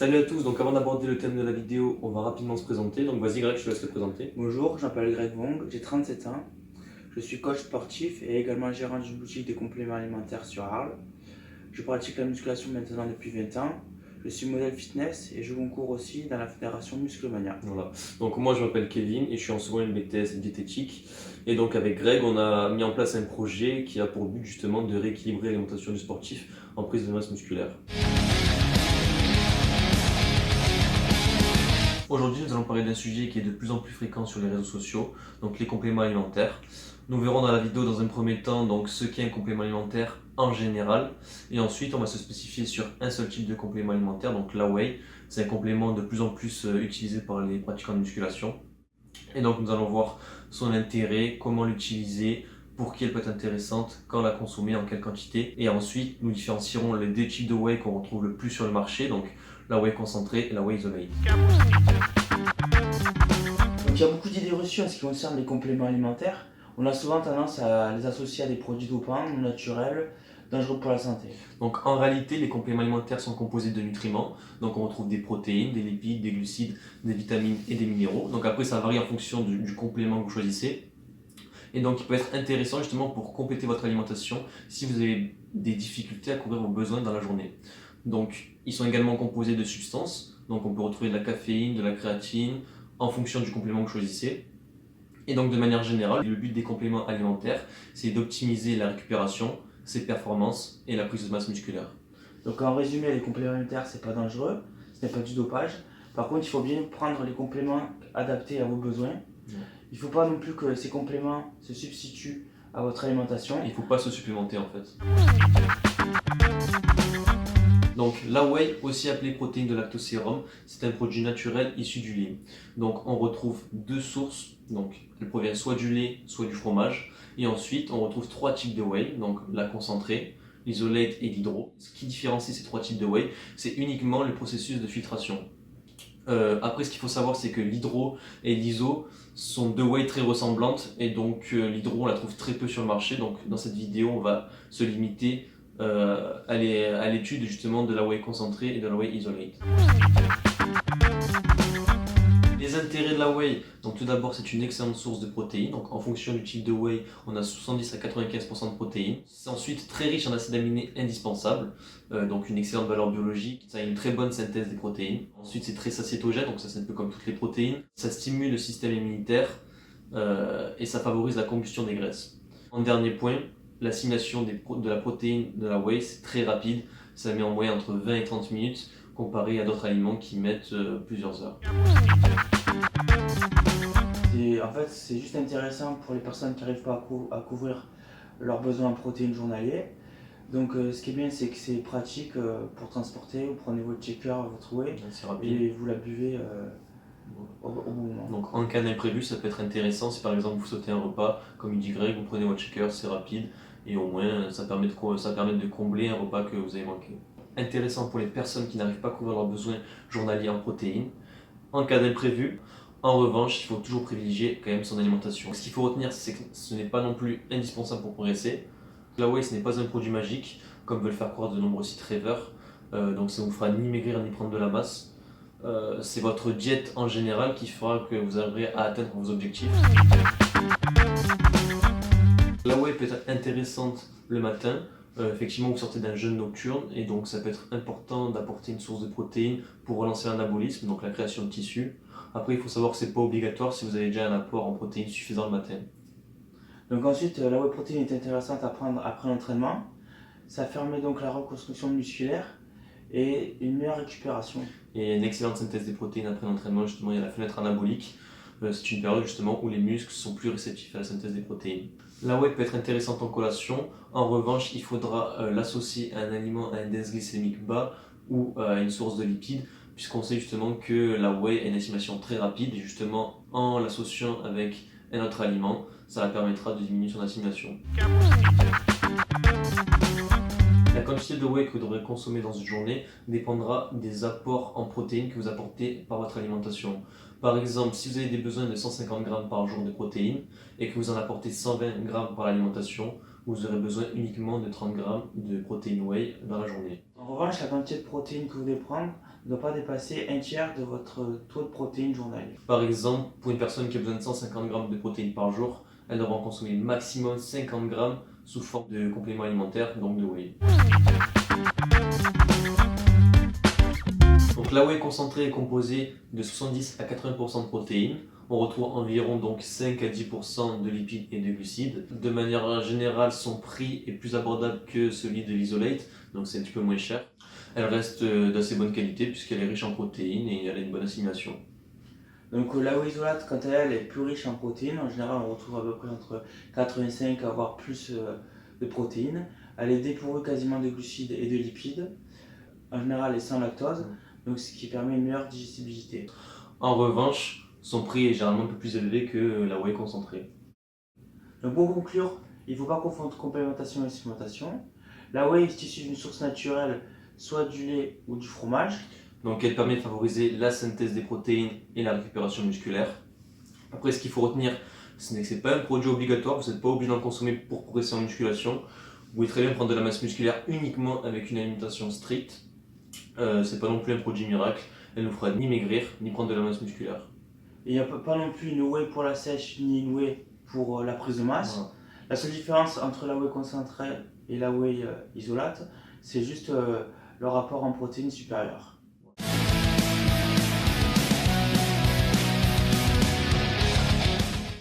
Salut à tous, donc avant d'aborder le thème de la vidéo, on va rapidement se présenter. Donc vas-y Greg, je te laisse te présenter. Bonjour, je m'appelle Greg Wong, j'ai 37 ans. Je suis coach sportif et également gérant d'une boutique de compléments alimentaires sur Arles. Je pratique la musculation maintenant depuis 20 ans. Je suis modèle fitness et je concours aussi dans la fédération Musclemania. Voilà. Donc moi je m'appelle Kevin et je suis en seconde BTS diététique. Et donc avec Greg, on a mis en place un projet qui a pour but justement de rééquilibrer l'alimentation du sportif en prise de masse musculaire. Aujourd'hui, nous allons parler d'un sujet qui est de plus en plus fréquent sur les réseaux sociaux, donc les compléments alimentaires. Nous verrons dans la vidéo dans un premier temps donc ce qu'est un complément alimentaire en général, et ensuite on va se spécifier sur un seul type de complément alimentaire, donc la whey. C'est un complément de plus en plus utilisé par les pratiquants de musculation. Et donc nous allons voir son intérêt, comment l'utiliser, pour qui elle peut être intéressante, quand la consommer, en quelle quantité. Et ensuite nous différencierons les deux types de whey qu'on retrouve le plus sur le marché, donc la whey concentrée et la whey isolate. Donc il y a beaucoup d'idées reçues en ce qui concerne les compléments alimentaires. On a souvent tendance à les associer à des produits dopants, non naturels, dangereux pour la santé. Donc en réalité, les compléments alimentaires sont composés de nutriments. Donc on retrouve des protéines, des lipides, des glucides, des vitamines et des minéraux. Donc après, ça varie en fonction du complément que vous choisissez. Et donc il peut être intéressant justement pour compléter votre alimentation si vous avez des difficultés à couvrir vos besoins dans la journée. Donc ils sont également composés de substances. Donc on peut retrouver de la caféine, de la créatine, en fonction du complément que vous choisissez. Et donc de manière générale, le but des compléments alimentaires, c'est d'optimiser la récupération, ses performances et la prise de masse musculaire. Donc en résumé, les compléments alimentaires, c'est pas dangereux, ce n'est pas du dopage. Par contre, il faut bien prendre les compléments adaptés à vos besoins. Il ne faut pas non plus que ces compléments se substituent à votre alimentation. Il ne faut pas se supplémenter en fait. Donc la whey, aussi appelée protéine de lactosérum, c'est un produit naturel issu du lait. Donc on retrouve deux sources, donc elle provient soit du lait, soit du fromage. Et ensuite on retrouve trois types de whey, donc la concentrée, l'isolate et l'hydro. Ce qui différencie ces trois types de whey, c'est uniquement le processus de filtration. Après, ce qu'il faut savoir, c'est que l'hydro et l'iso sont deux whey très ressemblantes, et donc l'hydro on la trouve très peu sur le marché. Donc dans cette vidéo, on va se limiter à l'étude justement de la whey concentrée et de la whey isolate. Les intérêts de la whey, donc tout d'abord c'est une excellente source de protéines, donc en fonction du type de whey on a 70 à 95% de protéines. C'est ensuite très riche en acides aminés indispensables, donc une excellente valeur biologique, ça a une très bonne synthèse des protéines. Ensuite c'est très satiétogène, donc ça c'est un peu comme toutes les protéines. Ça stimule le système immunitaire et ça favorise la combustion des graisses. En dernier point, l'assimilation de la protéine de la whey c'est très rapide, ça met en moyenne entre 20 et 30 minutes comparé à d'autres aliments qui mettent plusieurs heures. En fait, c'est juste intéressant pour les personnes qui n'arrivent pas à couvrir leurs besoins en protéines journaliers. Donc ce qui est bien, c'est que c'est pratique pour transporter. Vous prenez votre shaker, votre whey, et vous la buvez au bon moment. Donc en cas d'imprévu, ça peut être intéressant si par exemple vous sautez un repas, comme il dit Greg, vous prenez votre shaker, c'est rapide, et au moins ça permet de combler un repas que vous avez manqué. Intéressant pour les personnes qui n'arrivent pas à couvrir leurs besoins journaliers en protéines. En cas d'imprévu, en revanche, il faut toujours privilégier quand même son alimentation. Ce qu'il faut retenir, c'est que ce n'est pas non plus indispensable pour progresser. La whey, ce n'est pas un produit magique, comme veulent faire croire de nombreux sites rêveurs. Donc ça ne vous fera ni maigrir ni prendre de la masse. C'est votre diète en général qui fera que vous arriverez à atteindre vos objectifs. La whey peut être intéressante le matin. Effectivement, vous sortez d'un jeûne nocturne et donc ça peut être important d'apporter une source de protéines pour relancer l'anabolisme, donc la création de tissus. Après, il faut savoir que ce n'est pas obligatoire si vous avez déjà un apport en protéines suffisant le matin. Donc ensuite, la whey protéine est intéressante à prendre après l'entraînement. Ça permet donc la reconstruction musculaire et une meilleure récupération. Et une excellente synthèse des protéines après l'entraînement, justement, il y a la fenêtre anabolique. C'est une période justement où les muscles sont plus réceptifs à la synthèse des protéines. La whey peut être intéressante en collation. En revanche, il faudra l'associer à un aliment à index glycémique bas ou à une source de lipides, puisqu'on sait justement que la whey a une assimilation très rapide, et justement en l'associant avec un autre aliment, ça permettra de diminuer son assimilation. La quantité de whey que vous devrez consommer dans une journée dépendra des apports en protéines que vous apportez par votre alimentation. Par exemple, si vous avez des besoins de 150 g par jour de protéines et que vous en apportez 120 g par l'alimentation, vous aurez besoin uniquement de 30 g de protéines whey dans la journée. En revanche, la quantité de protéines que vous devez prendre ne doit pas dépasser un tiers de votre taux de protéines journalier. Par exemple, pour une personne qui a besoin de 150 grammes de protéines par jour, elle devra en consommer maximum 50 grammes sous forme de complément alimentaire, donc de whey. Donc la whey concentrée est composée de 70 à 80% de protéines. On retrouve environ donc 5 à 10% de lipides et de glucides. De manière générale, son prix est plus abordable que celui de l'isolate, donc c'est un petit peu moins cher. Elle reste d'assez bonne qualité puisqu'elle est riche en protéines et elle a une bonne assimilation. Donc la whey isolate, quant à elle, est plus riche en protéines. En général, on retrouve à peu près entre 85 à voire plus de protéines. Elle est dépourvue quasiment de glucides et de lipides. En général, elle est sans lactose, donc ce qui permet une meilleure digestibilité. En revanche, son prix est généralement un peu plus élevé que la whey concentrée. Donc pour conclure, il ne faut pas confondre complémentation et supplémentation. La whey est issue d'une source naturelle, soit du lait ou du fromage. Donc elle permet de favoriser la synthèse des protéines et la récupération musculaire. Après, ce qu'il faut retenir, ce n'est que ce n'est pas un produit obligatoire, vous n'êtes pas obligé d'en consommer pour progresser en musculation. Vous pouvez très bien prendre de la masse musculaire uniquement avec une alimentation stricte. C'est pas non plus un produit miracle, elle ne vous fera ni maigrir, ni prendre de la masse musculaire. Et il n'y a pas non plus une whey pour la sèche, ni une whey pour la prise de masse. Voilà. La seule différence entre la whey concentrée et la whey isolate, c'est juste le rapport en protéines supérieur.